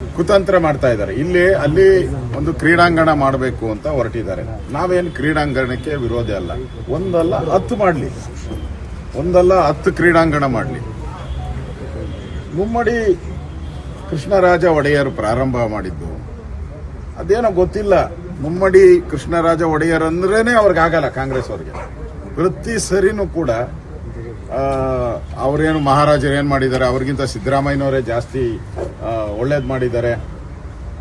ಕುತಂತ್ರ ಮಾಡ್ತಾ ಇದ್ದಾರೆ. ಇಲ್ಲಿ ಅಲ್ಲಿ ಒಂದು ಕ್ರೀಡಾಂಗಣ ಮಾಡಬೇಕು ಅಂತ ಹೊರಟಿದ್ದಾರೆ. ನಾವೇನು ಕ್ರೀಡಾಂಗಣಕ್ಕೆ ವಿರೋಧ ಅಲ್ಲ. ಒಂದಲ್ಲ 10 ಮಾಡಲಿ, ಒಂದಲ್ಲ 10 ಕ್ರೀಡಾಂಗಣ ಮಾಡಲಿ. ಮುಮ್ಮಡಿ ಕೃಷ್ಣರಾಜ ಒಡೆಯರು ಪ್ರಾರಂಭ ಮಾಡಿದ್ದು ಅದೇನೋ ಗೊತ್ತಿಲ್ಲ. ಮುಮ್ಮಡಿ ಕೃಷ್ಣರಾಜ ಒಡೆಯರ್ ಅಂದ್ರೇನೆ ಅವ್ರಿಗಾಗಲ್ಲ, ಕಾಂಗ್ರೆಸ್ ಅವ್ರಿಗೆ. ಪ್ರತಿ ಸರಿನೂ ಕೂಡ ಅವರೇನು ಮಹಾರಾಜರು ಏನು ಮಾಡಿದ್ದಾರೆ, ಅವ್ರಿಗಿಂತ ಸಿದ್ದರಾಮಯ್ಯನವರೇ ಜಾಸ್ತಿ ಒಳ್ಳೇದು ಮಾಡಿದ್ದಾರೆ.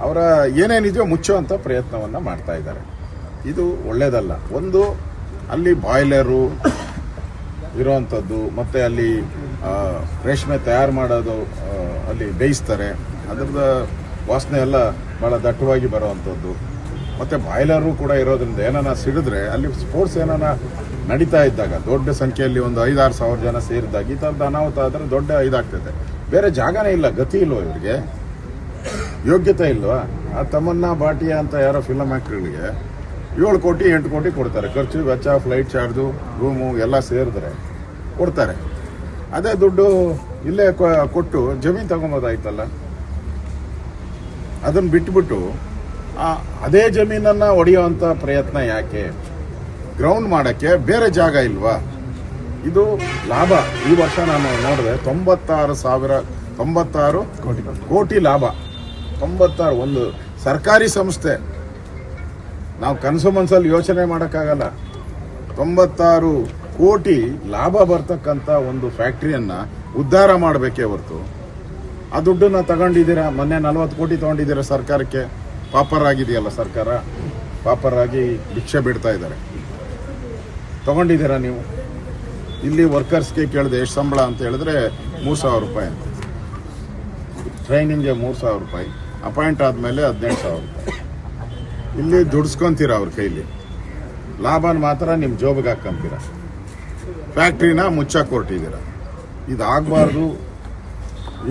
ಅವರ ಏನೇನಿದೆಯೋ ಮುಚ್ಚುವಂಥ ಪ್ರಯತ್ನವನ್ನು ಮಾಡ್ತಾ ಇದ್ದಾರೆ. ಇದು ಒಳ್ಳೇದಲ್ಲ. ಒಂದು ಅಲ್ಲಿ ಬಾಯ್ಲರು ಇರೋವಂಥದ್ದು, ಮತ್ತೆ ಅಲ್ಲಿ ರೇಷ್ಮೆ ತಯಾರು ಮಾಡೋದು, ಅಲ್ಲಿ ಬೇಯಿಸ್ತಾರೆ. ಅದರದ ವಾಸನೆ ಎಲ್ಲ ಭಾಳ ದಟ್ಟವಾಗಿ ಬರೋವಂಥದ್ದು. ಮತ್ತು ಬಾಯ್ಲರು ಕೂಡ ಇರೋದ್ರಿಂದ ಏನಾನ ಸಿಡಿದ್ರೆ ಅಲ್ಲಿ ಸ್ಪೋರ್ಟ್ಸ್ ಏನಾನ ನಡೀತಾ ಇದ್ದಾಗ ದೊಡ್ಡ ಸಂಖ್ಯೆಯಲ್ಲಿ ಒಂದು 5-6 ಸಾವಿರ ಜನ ಸೇರಿದಾಗ ಈ ಥರದ್ದು ಅನಾಹುತ ಆದರೆ ದೊಡ್ಡ ಇದಾಗ್ತದೆ. ಬೇರೆ ಜಾಗನೇ ಇಲ್ಲ, ಗತಿ ಇಲ್ವೋ ಇವರಿಗೆ, ಯೋಗ್ಯತೆ ಇಲ್ವಾ? ಆ ತಮನ್ನಾ ಭಾಟಿಯಾ ಅಂತ ಯಾರೋ ಫಿಲಮ್ ಆ್ಯಕ್ಟರ್ಗಳಿಗೆ 7 ಕೋಟಿ 8 ಕೋಟಿ ಕೊಡ್ತಾರೆ. ಖರ್ಚು ವೆಚ್ಚ, ಫ್ಲೈಟ್ ಚಾರ್ಜು, ರೂಮು ಎಲ್ಲ ಸೇರಿದ್ರೆ ಕೊಡ್ತಾರೆ. ಅದೇ ದುಡ್ಡು ಇಲ್ಲೇ ಕೊಟ್ಟು ಜಮೀನು ತಗೊಂಬೋದಾಯ್ತಲ್ಲ. ಅದನ್ನು ಬಿಟ್ಬಿಟ್ಟು ಅದೇ ಜಮೀನನ್ನು ಒಡೆಯುವಂಥ ಪ್ರಯತ್ನ ಯಾಕೆ? ಗ್ರೌಂಡ್ ಮಾಡೋಕ್ಕೆ ಬೇರೆ ಜಾಗ ಇಲ್ವಾ? ಇದು ಲಾಭ. ಈ ವರ್ಷ ನಾನು ನೋಡಿದೆ 96 ಕೋಟಿ ಲಾಭ. 96 ಒಂದು ಸರ್ಕಾರಿ ಸಂಸ್ಥೆ. ನಾವು ಕನಸು ಮನಸ್ಸಲ್ಲಿ ಯೋಚನೆ ಮಾಡೋಕ್ಕಾಗಲ್ಲ. 96 ಕೋಟಿ ಲಾಭ ಬರ್ತಕ್ಕಂಥ ಒಂದು ಫ್ಯಾಕ್ಟ್ರಿಯನ್ನ ಉದ್ಧಾರ ಮಾಡಬೇಕೇ ಹೊರತು ಆ ದುಡ್ಡನ್ನ ತಗೊಂಡಿದ್ದೀರಾ. ಮೊನ್ನೆ 40 ಕೋಟಿ ತಗೊಂಡಿದ್ದೀರಾ ಸರ್ಕಾರಕ್ಕೆ. ಪಾಪರ್ ಆಗಿದೆಯಲ್ಲ ಸರ್ಕಾರ, ಪಾಪರ್ ಆಗಿ ಭಿಕ್ಷೆ ಬಿಡ್ತಾ ಇದ್ದಾರೆ. ತಗೊಂಡಿದ್ದೀರಾ ನೀವು? ಇಲ್ಲಿ ವರ್ಕರ್ಸ್ಗೆ ಕೇಳಿದೆ ಎಷ್ಟು ಸಂಬಳ ಅಂತ ಹೇಳಿದ್ರೆ 3,000 ರೂಪಾಯಿ ಅಂತ. ಟ್ರೈನಿಂಗ್ಗೆ 3,000 ರೂಪಾಯಿ, ಅಪಾಯಿಂಟ್ ಆದಮೇಲೆ 18,000 ರೂಪಾಯಿ. ಇಲ್ಲಿ ದುಡಿಸ್ಕೊಂತೀರ ಅವ್ರ ಕೈಲಿ, ಲಾಭನ ಮಾತ್ರ ನಿಮ್ಮ ಜೋಬಿಗೆ ಹಾಕೊಂತೀರ. ಫ್ಯಾಕ್ಟ್ರಿನ ಮುಚ್ಚಕ್ಕೆ ಹೊರಟಿದ್ದೀರ. ಇದಾಗಬಾರ್ದು.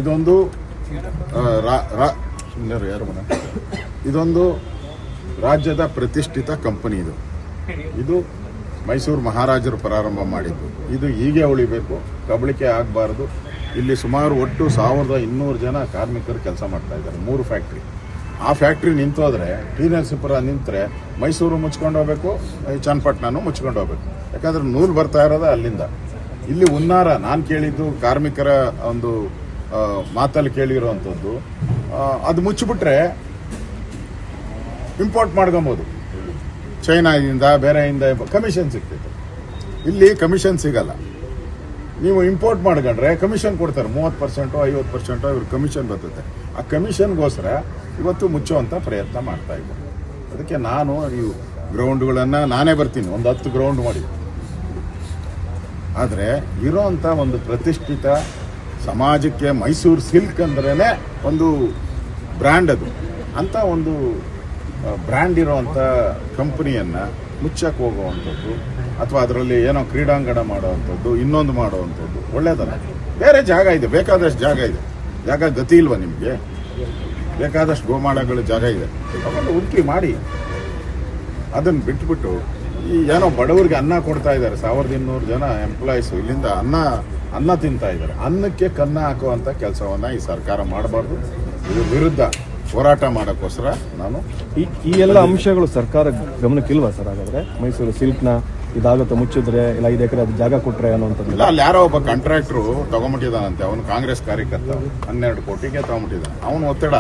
ಇದೊಂದು ಇದೊಂದು ರಾಜ್ಯದ ಪ್ರತಿಷ್ಠಿತ ಕಂಪನಿ. ಇದು ಮೈಸೂರು ಮಹಾರಾಜರು ಪ್ರಾರಂಭ ಮಾಡಿದ್ದು. ಇದು ಹೀಗೆ ಉಳಿಬೇಕು, ಕಬಳಿಕೆ ಆಗಬಾರ್ದು. ಇಲ್ಲಿ ಸುಮಾರು ಒಟ್ಟು 1200 ಜನ ಕಾರ್ಮಿಕರು ಕೆಲಸ ಮಾಡ್ತಾ ಇದ್ದಾರೆ. 3 ಫ್ಯಾಕ್ಟ್ರಿ. ಆ ಫ್ಯಾಕ್ಟ್ರಿ ನಿಂತೋದ್ರೆ, ಟಿ ನರಸೀಪುರ ನಿಂತರೆ ಮೈಸೂರು ಮುಚ್ಕೊಂಡು ಹೋಗ್ಬೇಕು, ಚನ್ನಪಟ್ಟಣನೂ ಮುಚ್ಕೊಂಡು ಹೋಗ್ಬೇಕು. ಯಾಕಂದ್ರೆ ನೂಲು ಬರ್ತಾ ಇರೋದು ಅಲ್ಲಿಂದ. ಇಲ್ಲಿ ಹುನ್ನಾರ ನಾನು ಕೇಳಿದ್ದು, ಕಾರ್ಮಿಕರ ಒಂದು ಮಾತಲ್ಲಿ ಕೇಳಿರೋವಂಥದ್ದು, ಅದು ಮುಚ್ಚಿಬಿಟ್ರೆ ಇಂಪೋರ್ಟ್ ಮಾಡ್ಕೊಬೋದು. ಚೈನಾದಿಂದ ಬೇರೆಯಿಂದ ಕಮಿಷನ್ ಸಿಗ್ತೈತೆ. ಇಲ್ಲಿ ಕಮಿಷನ್ ಸಿಗಲ್ಲ. ನೀವು ಇಂಪೋರ್ಟ್ ಮಾಡ್ಕೊಂಡ್ರೆ ಕಮಿಷನ್ ಕೊಡ್ತಾರೆ. 30% 50% ಇವ್ರ ಕಮಿಷನ್ ಬರ್ತದೆ. ಆ ಕಮಿಷನ್ಗೋಸ್ಕರ ಇವತ್ತು ಮುಚ್ಚುವಂಥ ಪ್ರಯತ್ನ ಮಾಡ್ತಾ ಇದ್ದಾರೆ. ಅದಕ್ಕೆ ನಾನು ಈ ಗ್ರೌಂಡ್ಗಳನ್ನು ನಾನೇ ಬರ್ತೀನಿ, ಒಂದು 10 ಗ್ರೌಂಡ್ ಮಾಡಿ. ಆದರೆ ಇರೋಂಥ ಒಂದು ಪ್ರತಿಷ್ಠಿತ ಸಮಾಜಕ್ಕೆ ಮೈಸೂರು ಸಿಲ್ಕ್ ಅಂದ್ರೇ ಒಂದು ಬ್ರ್ಯಾಂಡ್. ಅದು ಅಂತ ಒಂದು ಬ್ರ್ಯಾಂಡ್ ಇರೋವಂಥ ಕಂಪನಿಯನ್ನು ಮುಚ್ಚಕ್ಕೆ ಹೋಗುವಂಥದ್ದು, ಅಥವಾ ಅದರಲ್ಲಿ ಏನೋ ಕ್ರೀಡಾಂಗಣ ಮಾಡುವಂಥದ್ದು, ಇನ್ನೊಂದು ಮಾಡುವಂಥದ್ದು ಒಳ್ಳೇದಲ್ಲ. ಬೇರೆ ಜಾಗ ಇದೆ, ಬೇಕಾದಷ್ಟು ಜಾಗ ಇದೆ. ಜಾಗ ಗತಿ ಇಲ್ವಾ ನಿಮಗೆ? ಬೇಕಾದಷ್ಟು ಗೋಮಾಳಗಳ ಜಾಗ ಇದೆ, ತಗೊಂಡು ಹುಡುಕಿ ಮಾಡಿ. ಅದನ್ನು ಬಿಟ್ಬಿಟ್ಟು ಈ ಏನೋ ಬಡವರಿಗೆ ಅನ್ನ ಕೊಡ್ತಾ ಇದ್ದಾರೆ. 1200 ಜನ ಎಂಪ್ಲಾಯೀಸು ಇಲ್ಲಿಂದ ಅನ್ನ ತಿಂತಾ ಇದ್ದಾರೆ. ಅನ್ನಕ್ಕೆ ಕನ್ನ ಹಾಕುವಂಥ ಕೆಲಸವನ್ನು ಈ ಸರ್ಕಾರ ಮಾಡಬಾರ್ದು. ಇದ್ರ ವಿರುದ್ಧ ಹೋರಾಟ ಮಾಡೋಕ್ಕೋಸ್ಕರ ನಾನು ಈ ಎಲ್ಲ ಅಂಶಗಳು ಸರ್ಕಾರ ಗಮನಕ್ಕಿಲ್ವಾ ಸರ್? ಹಾಗಾದ್ರೆ ಮೈಸೂರು ಸಿಲ್ಕ್ನ ಇದಾಗುತ್ತೆ ಮುಚ್ಚಿದ್ರೆ, ಇಲ್ಲ 5 ಎಕರೆ ಅದು ಜಾಗ ಕೊಟ್ರೆ ಅನ್ನೋಂಥದ್ದು. ಅಲ್ಲಿ ಯಾರೋ ಒಬ್ಬ ಕಾಂಟ್ರಾಕ್ಟ್ರು ತಗೊಂಬಿಟ್ಟಿದ್ದಾನಂತೆ. ಅವನು ಕಾಂಗ್ರೆಸ್ ಕಾರ್ಯಕರ್ತ, 12 ಕೋಟಿಗೆ ತಗೊಂಬಿಟ್ಟಿದ್ದಾನೆ. ಅವನು ಒತ್ತಡ,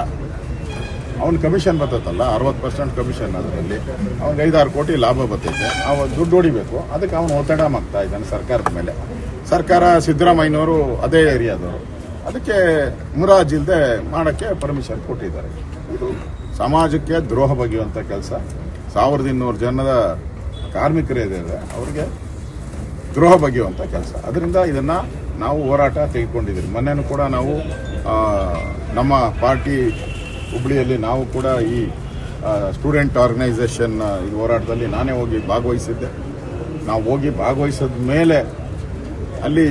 ಅವನ ಕಮಿಷನ್ ಬರ್ತೈತಲ್ಲ, 60% ಕಮಿಷನ್. ಅದರಲ್ಲಿ ಅವ್ನಿಗೆ 5-6 ಕೋಟಿ ಲಾಭ ಬರ್ತೈತೆ. ಅವ ದುಡ್ಡು ಹೊಡಿಬೇಕು. ಅದಕ್ಕೆ ಅವನು ಒತ್ತಡ ಮಾಡ್ತಾ ಇದ್ದಾನೆ ಸರ್ಕಾರದ ಮೇಲೆ. ಸರ್ಕಾರ ಸಿದ್ದರಾಮಯ್ಯನವರು ಅದೇ ಏರಿಯಾದವರು. ಅದಕ್ಕೆ ಮುರಾಜಿಲ್ದೆ ಮಾಡೋಕ್ಕೆ ಪರ್ಮಿಷನ್ ಕೊಟ್ಟಿದ್ದಾರೆ. ಇದು ಸಮಾಜಕ್ಕೆ ದ್ರೋಹ ಬಗೆಯುವಂಥ ಕೆಲಸ. 1200 ಜನದ ಕಾರ್ಮಿಕರಿದ್ದಾರೆ, ಅವರಿಗೆ ದ್ರೋಹ ಬಗೆಯುವಂಥ ಕೆಲಸ. ಅದರಿಂದ ಇದನ್ನು ನಾವು ಹೋರಾಟ ತೆಗೆದುಕೊಂಡಿದ್ದೀವಿ. ಮೊನ್ನೆನೂ ಕೂಡ ನಾವು ನಮ್ಮ ಪಾರ್ಟಿ ಹುಬ್ಬಳ್ಳಿಯಲ್ಲಿ ನಾವು ಕೂಡ ಈ ಸ್ಟೂಡೆಂಟ್ ಆರ್ಗನೈಸೇಷನ್ ಇದು ಹೋರಾಟದಲ್ಲಿ ನಾನೇ ಹೋಗಿ ಭಾಗವಹಿಸಿದ್ದೆ. ನಾವು ಹೋಗಿ ಭಾಗವಹಿಸಿದ ಮೇಲೆ ಅಲ್ಲಿ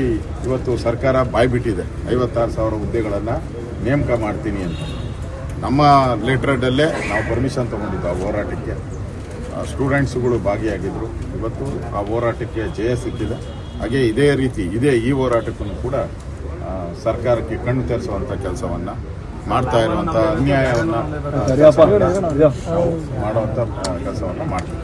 ಇವತ್ತು ಸರ್ಕಾರ ಬಾಯ್ಬಿಟ್ಟಿದೆ. 56,000 ಹುದ್ದೆಗಳನ್ನು ನೇಮಕ ಮಾಡ್ತೀನಿ ಅಂತ. ನಮ್ಮ ಲೆಟರ್ಡಲ್ಲೇ ನಾವು ಪರ್ಮಿಷನ್ ತೊಗೊಂಡಿದ್ದು ಆ ಹೋರಾಟಕ್ಕೆ. ಸ್ಟೂಡೆಂಟ್ಸ್ಗಳು ಭಾಗಿಯಾಗಿದ್ದರು. ಇವತ್ತು ಆ ಹೋರಾಟಕ್ಕೆ ಜಯ ಸಿಕ್ಕಿದೆ. ಹಾಗೆ ಇದೇ ರೀತಿ ಈ ಹೋರಾಟಕ್ಕೂ ಕೂಡ ಸರ್ಕಾರಕ್ಕೆ ಕಣ್ಣು ತೆರೆಸುವಂಥ ಕೆಲಸವನ್ನು ಮಾಡ್ತಾ ಇರುವಂತ ಅನ್ಯಾಯವನ್ನ ಸರಿಯಪ್ಪ ಮಾಡುವಂತ ಕೆಲಸವನ್ನ ಮಾಡ್ತೀವಿ.